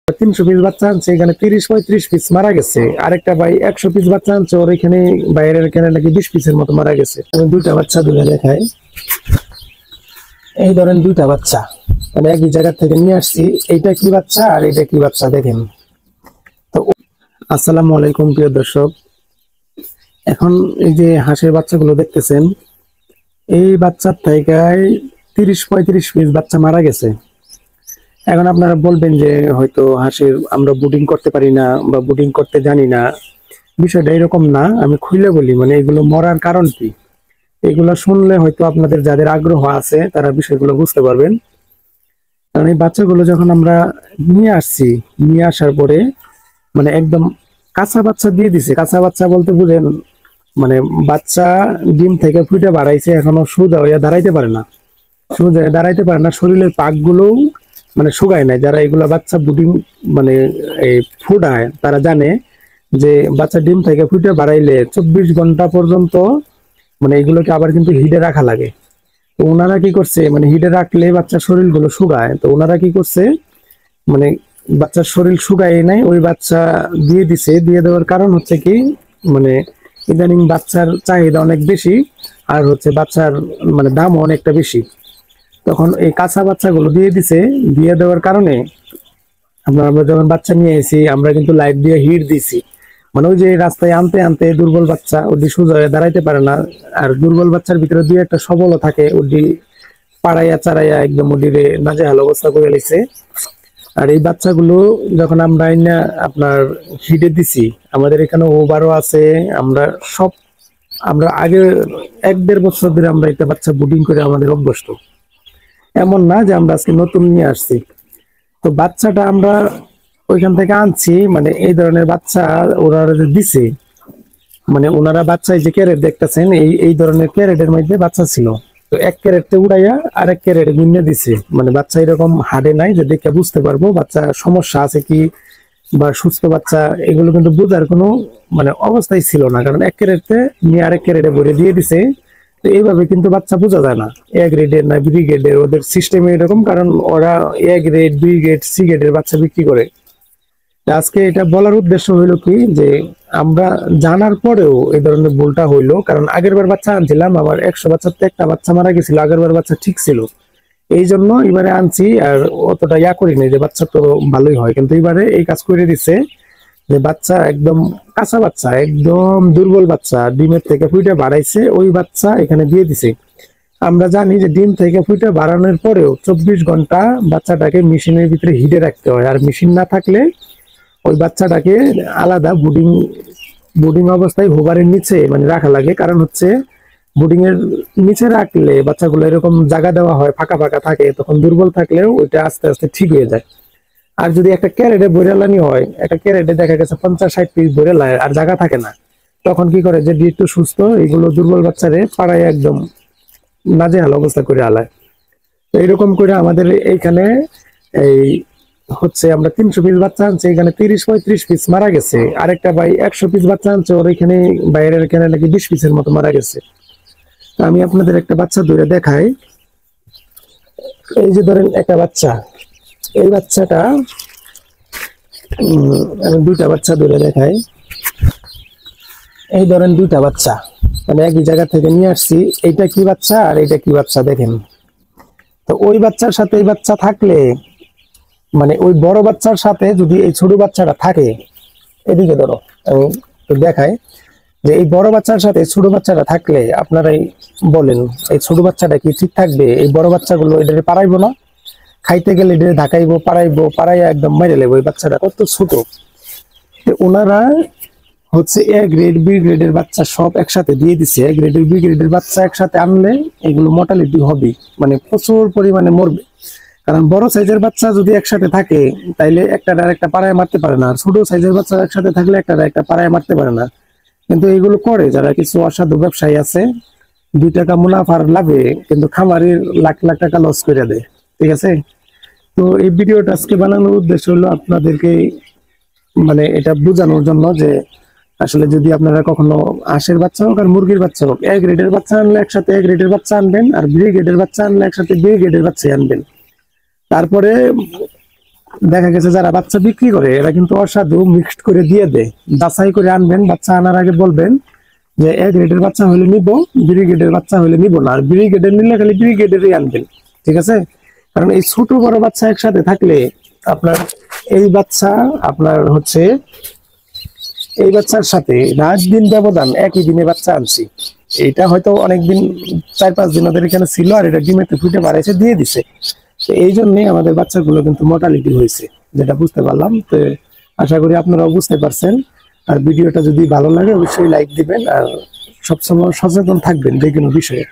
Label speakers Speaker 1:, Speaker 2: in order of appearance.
Speaker 1: 300 piece বাচ্চা আনছে, এখানে 30-35 পিস মারা গেছে। আরেকটা ভাই 100 পিস বাচ্চা আনছে, ওর এখানে বাইরের এখানে নাকি 20 পিসের মতো মারা গেছে। আমি দুইটা বাচ্চা ধরে দেখাই। এই ধরেন দুইটা বাচ্চা, মানে একই জায়গা থেকে নিয়ে আসছি। এইটা কি বাচ্চা আর এটা কি বাচ্চা দেখেন তো। আসসালামু আলাইকুম প্রিয় দর্শক। এখন এই যে হাঁসের বাচ্চাগুলো দেখতেছেন, এই বাচ্চার থেকে 30-35 পিস বাচ্চা মারা গেছে। এখন আপনারা বলবেন যে হয়তো হাঁসের আমরা বুডিং করতে পারি না বা বুডিং করতে জানি না। বিষয়টা এরকম না, আমি খুলে বলি, মানে এগুলো মরার কারণ কি, এগুলো শুনলে হয়তো আপনাদের যাদের আগ্রহ আছে তারা বিষয়গুলো বুঝতে পারবেন। কারণ এই বাচ্চাগুলো যখন আমরা নিয়ে আসছি, নিয়ে আসার পরে মানে একদম কাঁচা বাচ্চা দিয়ে দিছে। কাঁচা বাচ্চা বলতে বুঝেন, মানে বাচ্চা ডিম থেকে ফুটে বাড়াইছে, এখনো সোজা হইয়া দাঁড়াইতে পারে না। সোজা দাঁড়াইতে পারে না, শরীরের পাক গুলো মানে শুকায় নাই। যারা এগুলা বাচ্চা বুডিং মানে এই ফুটায় তারা জানে যে বাচ্চা ডিম থেকে ফুটে বাড়াইলে 24 ঘন্টা পর্যন্ত মানে এগুলোকে আবার কিন্তু হিটে রাখা লাগে। তো ওনারা কি করছে, মানে হিটে রাখলে বাচ্চার শরীর গুলো শুকায়, তো ওনারা কি করছে, মানে বাচ্চার শরীর শুকায় নাই, ওই বাচ্চা দিয়ে দিছে। দিয়ে দেওয়ার কারণ হচ্ছে কি, মানে ইদানিং বাচ্চার চাহিদা অনেক বেশি, আর হচ্ছে বাচ্চার মানে দামও অনেকটা বেশি। তখন এই কাঁচা বাচ্চাগুলো দিয়ে দিছে। দিয়ে দেওয়ার কারণে আমরা যখন বাচ্চা নিয়ে এসেছি, আমরা কিন্তু লাইট দিয়ে হিট দিছি। মানে ওই যে রাস্তায় আনতে আনতে দুর্বল বাচ্চা ওটি সোজা হয়ে দাঁড়াইতে পারে না, আর দুর্বল বাচ্চার ভিতরে দুই একটা সবলও থাকে, ওটি পাড়াইয়া চারাইয়া একদম ওটিরে নাজেহাল অবস্থা করে লিছে। আর এই বাচ্চাগুলো যখন আমরা আইনা আপনার হিটে দিছি, আমাদের এখানে ওভারও আছে। আমরা সব আমরা আগে 1-1.5 বছর ধরে আমরা একটা বাচ্চা বুডিং করে আমাদের অভ্যস্ত। এমন না যে আমরা আজকে নতুন নিয়ে আসছি। তো বাচ্চাটা আমরা ওইখান থেকে আনছি, মানে এই ধরনের বাচ্চা ওনারা যে দিছে, মানে ওনারা বাচ্চা এই যে ক্যারেট দেখতেছেন, এই এই ধরনের ক্যারেটের মধ্যে বাচ্চা ছিল। তো এক ক্যারেটে উড়াইয়া আরেক ক্যারেটে গুইন্নে দিছে। মানে বাচ্চা এরকম হাড়ে নাই যে দেখে বুঝতে পারবো বাচ্চা সমস্যা আছে কি বা সুস্থ বাচ্চা, এগুলো কিন্তু বোঝার কোনো মানে অবস্থাই ছিল না। কারণ এক ক্যারেটে নিয়ে আরেক ক্যারেটে ভরে দিয়ে দিছে। তো এইভাবে কিন্তু বাচ্চা বোঝা যায় না এ গ্রেডের না বি গ্রেডের, ওদের সিস্টেম এরকম। কারণ ওরা A grade, B grade, C গ্রেডের বাচ্চা বিক্রি করে। আজকে এটা বলার উদ্দেশ্য হইলো কি, যে আমরা জানার পরেও এই ধরনের ভুলটা হইলো। কারণ আগের বার বাচ্চা আনছিলাম, আমার 100 বাচ্চাতে একটা বাচ্চা মারা গেছিল। আগের বার বাচ্চা ঠিক ছিল, এই জন্য এবারে আনছি। আর অতটা ইয়া করিনি যে বাচ্চা তো ভালোই হয়, কিন্তু এবারে এই কাজ করে দিছে যে বাচ্চা একদম কাঁচা বাচ্চা, একদম দুর্বল বাচ্চা ডিমের থেকে ফুটে বাড়াইছে, ওই বাচ্চা এখানে দিয়ে দিছে। আমরা জানি যে ডিম থেকে ফুটে বাড়ানোর পরেও 24 ঘন্টা বাচ্চাটাকে মেশিনের ভিতরে হিটে রাখতে হয়। আর মেশিন না থাকলে ওই বাচ্চাটাকে আলাদা বুডিং বুডিং অবস্থায় হোভারের নিচে মানে রাখা লাগে। কারণ হচ্ছে বুডিং এর নিচে রাখলে বাচ্চাগুলো এরকম জায়গা দেওয়া হয়, ফাঁকা ফাঁকা থাকে, তখন দুর্বল থাকলেও ওইটা আস্তে আস্তে ঠিক হয়ে যায়। আর যদি একটা ক্যারেটে বইরালানি হয়, একটা ক্যারেটে দেখা গেছে 50-60 পিস বইরালায় আর জায়গা থাকে না, তখন কি করে যে একটু সুস্থ এগুলো দুর্বল বাচ্চারে পাড়ায় একদম নাজেহাল অবস্থা করে আলায়। তো এরকম করে আমাদের এইখানে এই হচ্ছে আমরা 300 পিস বাচ্চা আনছি, এখানে 30-35 পিস মারা গেছে। আরেকটা ভাই 100 পিস বাচ্চা আনছে, ওর এখানে বাইরের এখানে নাকি 20 পিসের মতো মারা গেছে। তো আমি আপনাদের একটা বাচ্চা ধরে দেখাই। এই যে ধরেন একটা বাচ্চা, এই বাচ্চাটা আমি দুইটা বাচ্চা ধরে দেখাই। এই ধরেন দুইটা বাচ্চা, মানে একই জায়গা থেকে নিয়ে আসছি। এইটা কি বাচ্চা আর এটা কি বাচ্চা দেখেন তো। ওই বাচ্চার সাথে এই বাচ্চা থাকলে, মানে ওই বড় বাচ্চার সাথে যদি এই ছোট বাচ্চাটা থাকে, এদিকে ধরো আমি দেখাই, যে এই বড় বাচ্চার সাথে ছোট বাচ্চাটা থাকলে আপনারাই বলেন এই ছোট বাচ্চাটা কি ঠিক থাকবে? এই বড় বাচ্চাগুলো এটারে পারাইবো না, খাইতে গেলে এটারে ঢাকাইবো, পারাইয়া একদম মেরে লেবো। এই বাচ্চাটা কত ছোট। ওনারা হচ্ছে এ গ্রেড বি গ্রেডের বাচ্চা সব একসাথে দিয়ে দিছে। এ গ্রেডের বি গ্রেডের বাচ্চা একসাথে আনলে এগুলো মর্টালিটি হবে, মানে প্রচুর পরিমাণে মরবে। কারণ বড় সাইজের বাচ্চা যদি একসাথে থাকে তাইলে একটা আর একটা পাড়ায় মারতে পারে না, আর ছোট সাইজের বাচ্চা একসাথে থাকলে একটা আর একটা পাড়ায় মারতে পারে না। কিন্তু এগুলো করে যারা কিছু অসাধু ব্যবসায়ী আছে, 2 টাকা মুনাফার লাভে কিন্তু খামারির লাখ লাখ টাকা লস করে দেয়। ঠিক আছে, তো এই ভিডিওটা আজকে বানানোর উদ্দেশ্য হলো আপনাদেরকে মানে এটা বোঝানোর জন্য যে আসলে যদি আপনারা কখনো হাঁসের বাচ্চা হোক আর মুরগির বাচ্চা হোক, এ গ্রেডের বাচ্চা আনলে একসাথে এ গ্রেডের বাচ্চা আনবেন, আর বি গ্রেডের বাচ্চা আনলে একসাথে বি গ্রেডের বাচ্চা আনবেন। তারপরে দেখা গেছে যারা বাচ্চা বিক্রি করে এরা কিন্তু অসাধু মিক্সড করে দিয়ে দেয়। যাচাই করে আনবেন, বাচ্চা আনার আগে বলবেন যে এ গ্রেডের বাচ্চা হলে নিব, বি গ্রেডের বাচ্চা হলে নিব না, আর বি গ্রেডের নিলে খালি বি গ্রেডেরই আনবেন, ঠিক আছে? কারণ এই ছোট বড় বাচ্চা একসাথে থাকলে আপনার এই বাচ্চা আপনার হচ্ছে এই বাচ্চার সাথে রাত দিন ব্যবধান, একই দিনে বাচ্চা আনছি, এটা হয়তো অনেকদিন 4-5 দিন ওদের এখানে ছিল, আর এটা ডিমেতে ফুটে বাড়াইছে দিয়ে দিছে। তো এই জন্যই আমাদের বাচ্চাগুলো কিন্তু মর্টালিটি হয়েছে, যেটা বুঝতে পারলাম। তো আশা করি আপনারাও বুঝতে পারছেন। আর ভিডিওটা যদি ভালো লাগে অবশ্যই লাইক দিবেন, আর সবসময় সচেতন থাকবেন যে কোনো বিষয়ে।